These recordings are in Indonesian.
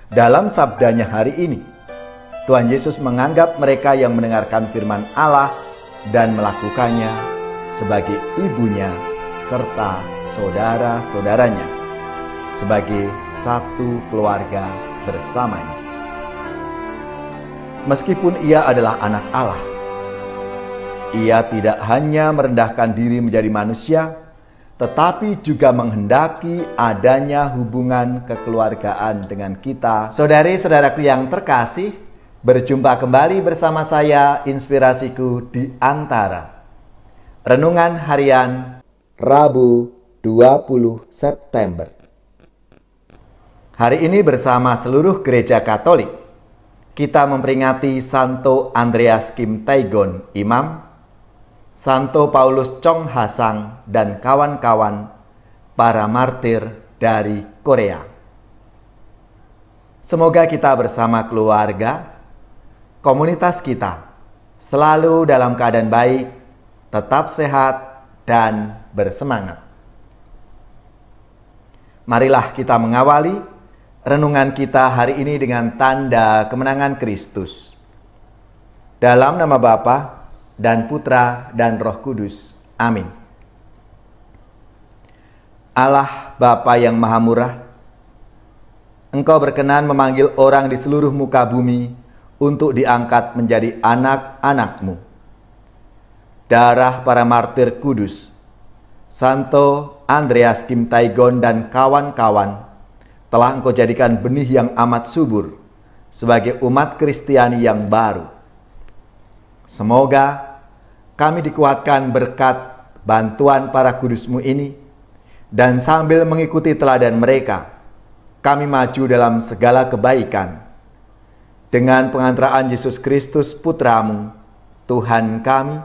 Dalam sabdanya hari ini, Tuhan Yesus menganggap mereka yang mendengarkan firman Allah dan melakukannya sebagai ibunya serta saudara-saudaranya, sebagai satu keluarga bersamanya. Meskipun ia adalah anak Allah, ia tidak hanya merendahkan diri menjadi manusia, tetapi juga menghendaki adanya hubungan kekeluargaan dengan kita. Saudari-saudaraku yang terkasih, berjumpa kembali bersama saya, Inspirasiku di Antara. Renungan Harian Rabu 20 September. Hari ini bersama seluruh gereja Katolik, kita memperingati Santo Andreas Kim Taegon, Imam, Santo Paulus Chong Hasang, dan kawan-kawan para martir dari Korea. Semoga kita bersama keluarga, komunitas kita, selalu dalam keadaan baik, tetap sehat, dan bersemangat. Marilah kita mengawali renungan kita hari ini dengan tanda kemenangan Kristus. Dalam nama Bapa dan Putra dan Roh Kudus. Amin. Allah Bapa yang Maha Murah, Engkau berkenan memanggil orang di seluruh muka bumi untuk diangkat menjadi anak-anak-Mu. Darah para martir kudus, Santo Andreas Kim Taegon dan kawan-kawan, telah Engkau jadikan benih yang amat subur sebagai umat Kristiani yang baru. Semoga kami dikuatkan berkat bantuan para kudus-Mu ini, dan sambil mengikuti teladan mereka, kami maju dalam segala kebaikan. Dengan pengantaraan Yesus Kristus Putra-Mu, Tuhan kami,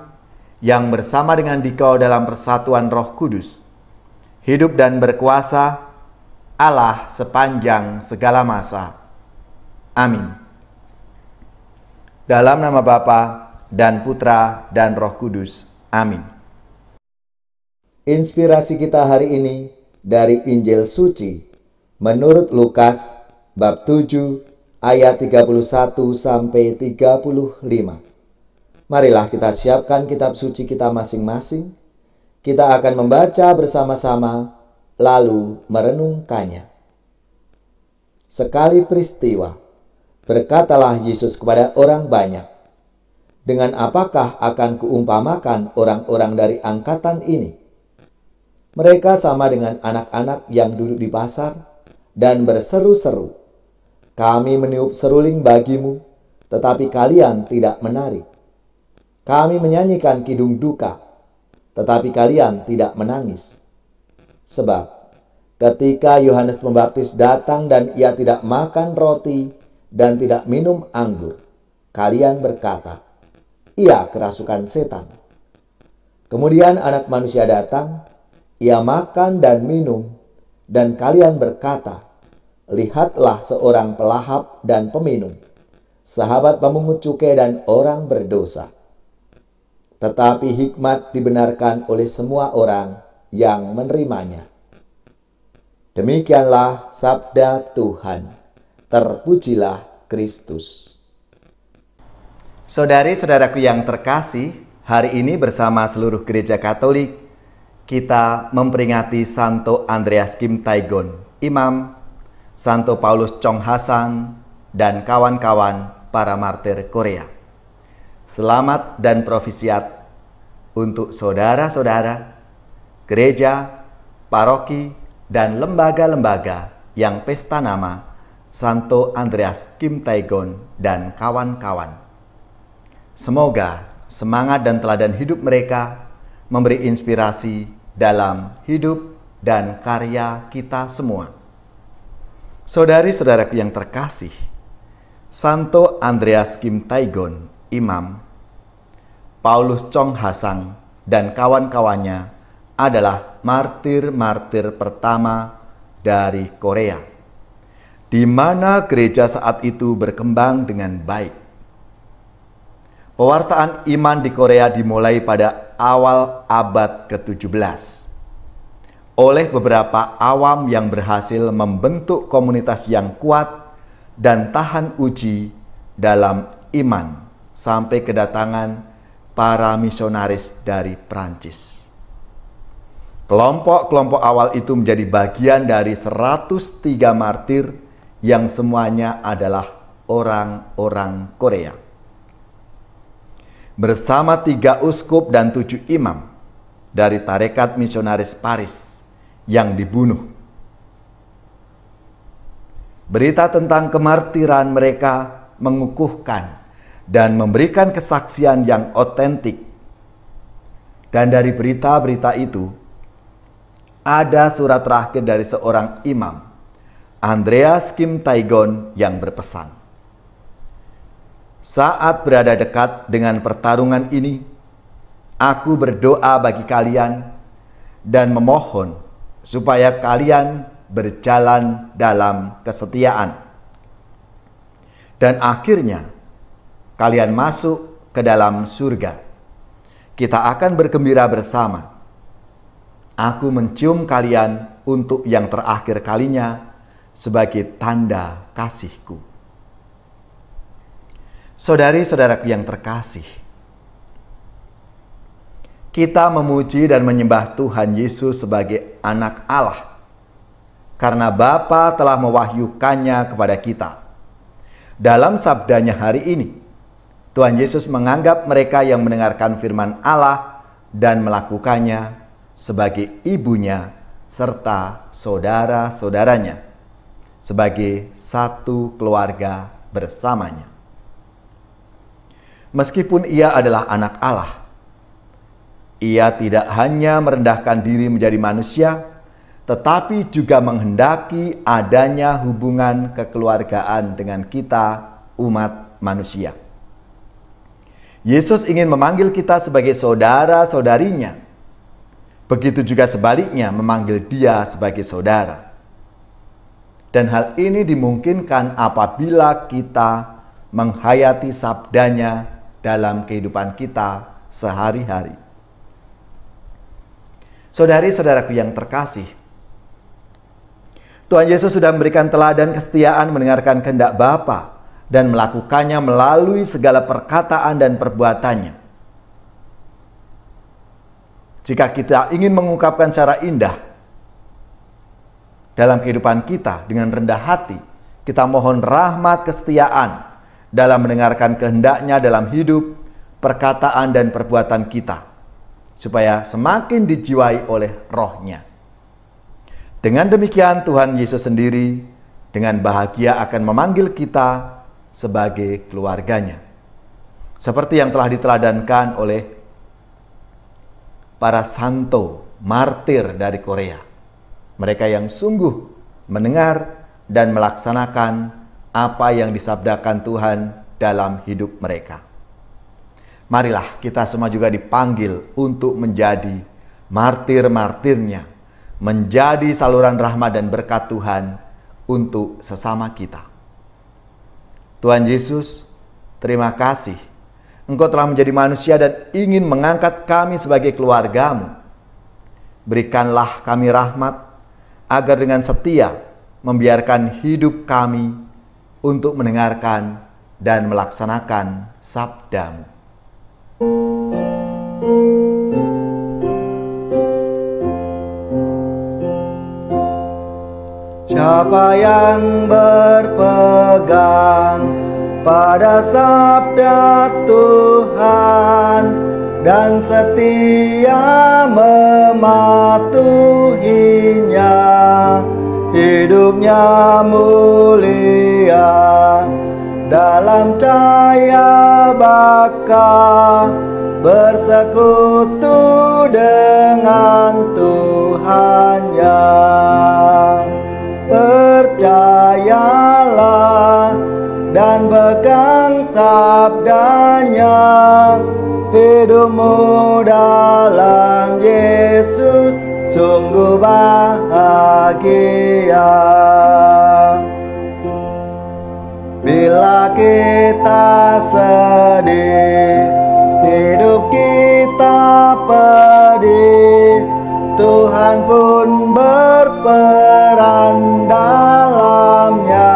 yang bersama dengan Dikau dalam persatuan Roh Kudus, hidup dan berkuasa Allah sepanjang segala masa. Amin. Dalam nama Bapa dan Putra dan Roh Kudus. Amin. Inspirasi kita hari ini dari Injil Suci menurut Lukas bab 7 ayat 31 sampai 35. Marilah kita siapkan kitab suci kita masing-masing. Kita akan membaca bersama-sama lalu merenungkannya. Sekali peristiwa, berkatalah Yesus kepada orang banyak, "Dengan apakah akan kuumpamakan orang-orang dari angkatan ini? Mereka sama dengan anak-anak yang duduk di pasar dan berseru-seru, 'Kami meniup seruling bagimu, tetapi kalian tidak menari. Kami menyanyikan kidung duka, tetapi kalian tidak menangis.' Sebab ketika Yohanes Pembaptis datang dan ia tidak makan roti dan tidak minum anggur, kalian berkata, 'Ia kerasukan setan.' Kemudian Anak Manusia datang, ia makan dan minum, dan kalian berkata, 'Lihatlah seorang pelahap dan peminum, sahabat pemungut cukai dan orang berdosa.' Tetapi hikmat dibenarkan oleh semua orang yang menerimanya." Demikianlah sabda Tuhan. Terpujilah Kristus. Saudari-saudaraku yang terkasih, hari ini bersama seluruh gereja Katolik, kita memperingati Santo Andreas Kim Taegon, Imam, Santo Paulus Chong Hasang, dan kawan-kawan para martir Korea. Selamat dan profisiat untuk saudara-saudara, gereja, paroki, dan lembaga-lembaga yang pesta nama Santo Andreas Kim Taegon dan kawan-kawan. Semoga semangat dan teladan hidup mereka memberi inspirasi dalam hidup dan karya kita semua. Saudari-saudaraku yang terkasih, Santo Andreas Kim Taegon, Imam, Paulus Chong Hasang, dan kawan-kawannya adalah martir-martir pertama dari Korea, di mana gereja saat itu berkembang dengan baik. Pewartaan iman di Korea dimulai pada awal abad ke-17 oleh beberapa awam yang berhasil membentuk komunitas yang kuat dan tahan uji dalam iman sampai kedatangan para misionaris dari Prancis. Kelompok-kelompok awal itu menjadi bagian dari 103 martir yang semuanya adalah orang-orang Korea. Bersama 3 uskup dan 7 imam dari tarekat misionaris Paris yang dibunuh. Berita tentang kemartiran mereka mengukuhkan dan memberikan kesaksian yang otentik. Dan dari berita-berita itu, ada surat terakhir dari seorang imam, Andreas Kim Taegon, yang berpesan, "Saat berada dekat dengan pertarungan ini, aku berdoa bagi kalian dan memohon supaya kalian berjalan dalam kesetiaan. Dan akhirnya, kalian masuk ke dalam surga. Kita akan bergembira bersama. Aku mencium kalian untuk yang terakhir kalinya sebagai tanda kasihku." Saudari-saudaraku yang terkasih, kita memuji dan menyembah Tuhan Yesus sebagai anak Allah karena Bapa telah mewahyukannya kepada kita. Dalam sabdanya hari ini, Tuhan Yesus menganggap mereka yang mendengarkan firman Allah dan melakukannya sebagai ibunya serta saudara-saudaranya, sebagai satu keluarga bersamanya. Meskipun ia adalah anak Allah, ia tidak hanya merendahkan diri menjadi manusia, tetapi juga menghendaki adanya hubungan kekeluargaan dengan kita, umat manusia. Yesus ingin memanggil kita sebagai saudara-saudarinya. Begitu juga sebaliknya memanggil dia sebagai saudara. Dan hal ini dimungkinkan apabila kita menghayati sabdanya dalam kehidupan kita sehari-hari. Saudari-saudaraku yang terkasih, Tuhan Yesus sudah memberikan teladan kesetiaan mendengarkan kehendak Bapa dan melakukannya melalui segala perkataan dan perbuatannya. Jika kita ingin mengungkapkan secara indah dalam kehidupan kita dengan rendah hati, kita mohon rahmat kesetiaan dalam mendengarkan kehendaknya dalam hidup, perkataan, dan perbuatan kita, supaya semakin dijiwai oleh Roh-Nya. Dengan demikian Tuhan Yesus sendiri dengan bahagia akan memanggil kita sebagai keluarganya. Seperti yang telah diteladankan oleh para santo martir dari Korea. Mereka yang sungguh mendengar dan melaksanakan apa yang disabdakan Tuhan dalam hidup mereka. Marilah kita semua juga dipanggil untuk menjadi martir-martirnya, menjadi saluran rahmat dan berkat Tuhan untuk sesama kita. Tuhan Yesus, terima kasih. Engkau telah menjadi manusia dan ingin mengangkat kami sebagai keluargamu. Berikanlah kami rahmat, agar dengan setia membiarkan hidup kami untuk mendengarkan dan melaksanakan sabdamu. Siapa yang berpegang pada sabda Tuhan dan setia mematuhinya, hidupnya mulia dalam cahaya baka, bersekutu dengan Tuhannya. Percayalah dan pegang sabdanya, hidupmu dalam Yesus sungguh bahagia. Bila kita sedih, hidup kita pedih, Tuhan pun berperan dalamnya.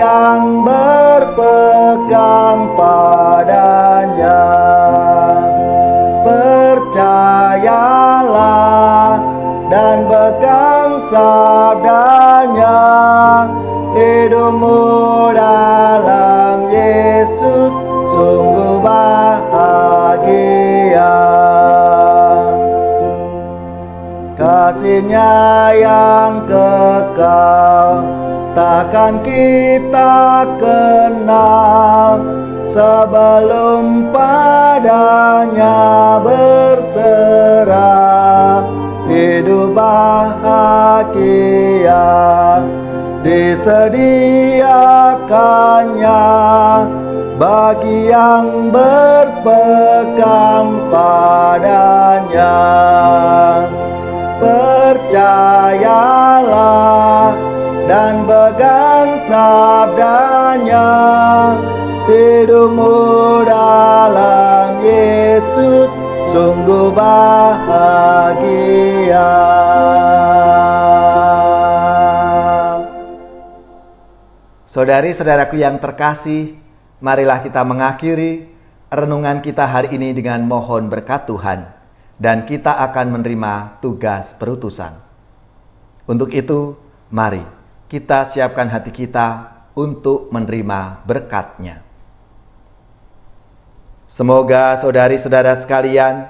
yang berpegang padanya. Percayalah dan pegang sabdanya, hidupmu dalam Yesus sungguh bahagia. Kasih-Nya yang kekal takkan kita kenal sebelum padanya berserah. Hidup bahagia disediakannya bagi yang berpegang padanya. Percayalah dan pegang sabdanya, hidupmu dalam Yesus sungguh bahagia. Saudari-saudaraku yang terkasih, marilah kita mengakhiri renungan kita hari ini dengan mohon berkat Tuhan, dan kita akan menerima tugas perutusan. Untuk itu, mari kita siapkan hati kita untuk menerima berkat-Nya. Semoga saudari-saudara sekalian,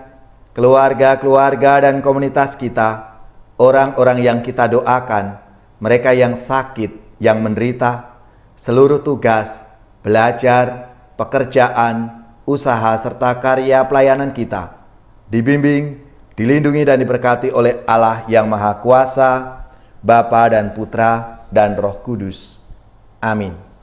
keluarga-keluarga dan komunitas kita, orang-orang yang kita doakan, mereka yang sakit, yang menderita, seluruh tugas, belajar, pekerjaan, usaha, serta karya pelayanan kita, dibimbing, dilindungi dan diberkati oleh Allah yang Maha Kuasa, Bapa dan Putra dan Roh Kudus. Amin.